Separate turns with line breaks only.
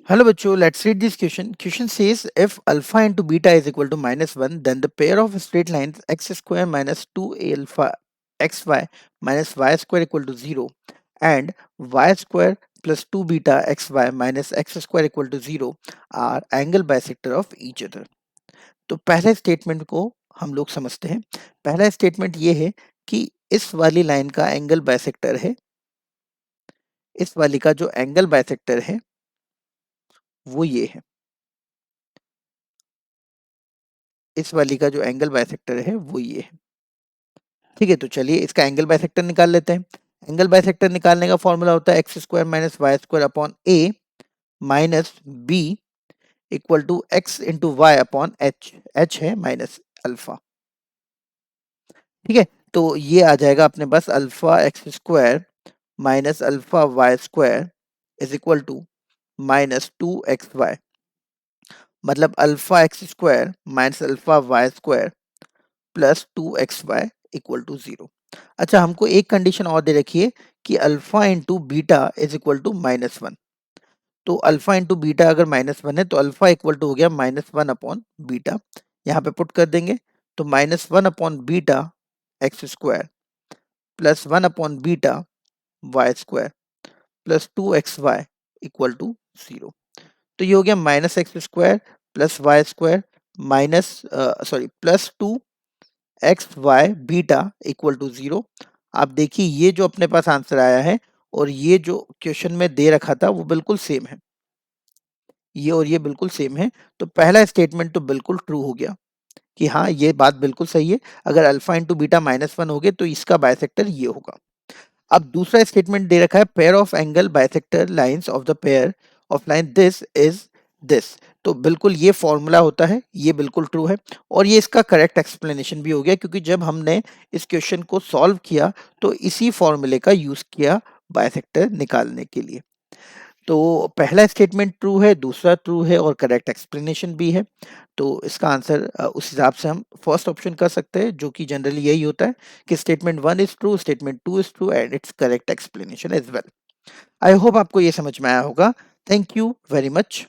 Hello bachcho, let's read this question. Question says if alpha into beta is equal to -1, then the pair of straight lines x square minus 2 alpha xy minus y square equal to 0 and y square plus 2 beta xy minus x square equal to 0 are angle bisector of each other. तो पहले statement को हम लोग समझते हैं। पहला statement ये है कि इस वाली लाइन का एंगल बाइसेक्टर है, इस वाली का जो एंगल बाइसेक्टर है वो ये है, इस वाली का जो एंगल बाइसेक्टर है वो ये है। ठीक है, तो चलिए इसका एंगल बाइसेक्टर निकाल लेते हैं। एंगल बाइसेक्टर निकालने का फॉर्मूला होता है x square minus y square upon a minus b equal to x into y upon h, h है माइनस अल्फा। ठीक है, तो ये आ जाएगा अपने पास alpha x square minus alpha y square is equal to minus 2xy, मतलब alpha x square minus alpha y square plus 2xy equal to 0। अच्छा, हमको एक कंडीशन और दे रखी है कि alpha into beta is equal to -1। तो अल्फा इंटू बीटा अगर -1 है तो अल्फा इक्वल टू हो गया -1 अपॉन बीटा। यहाँ पे पुट कर देंगे तो -1 upon beta x square plus 1 upon beta y square plus 2xy equal to 0। तो ये हो गया minus x square plus y square minus plus 2xy beta equal to 0। आप देखिए ये जो अपने पास आंसर आया है और ये जो क्वेश्चन में दे रखा था वो बिल्कुल सेम है, ये और ये बिल्कुल सेम है। तो पहला स्टेटमेंट तो बिल्कुल ट्रू हो गया कि हाँ ये बात बिल्कुल सही है, अगर अल्फा इंटू बीटा -1 हो गए तो इसका बाइसेक्टर ये होगा। अब दूसरा स्टेटमेंट दे रखा है pair of angle bisector lines of the pair of line this is this. तो बिल्कुल ये फॉर्मूला होता है, ये बिल्कुल ट्रू है और ये इसका करेक्ट एक्सप्लेनेशन भी हो गया क्योंकि जब हमने इस क्वेश्चन को सॉल्व किया तो इसी फॉर्मूले का यूज किया बाइसेक्टर निकालने के लिए। तो पहला स्टेटमेंट ट्रू है, दूसरा ट्रू है और करेक्ट एक्सप्लेनेशन भी है। तो इसका आंसर उस हिसाब से हम फर्स्ट ऑप्शन कर सकते हैं, जो कि जनरली यही होता है कि statement 1 is true, statement 2 is true and it's correct explanation as well. I hope आपको ये समझ में आया होगा। Thank you very much.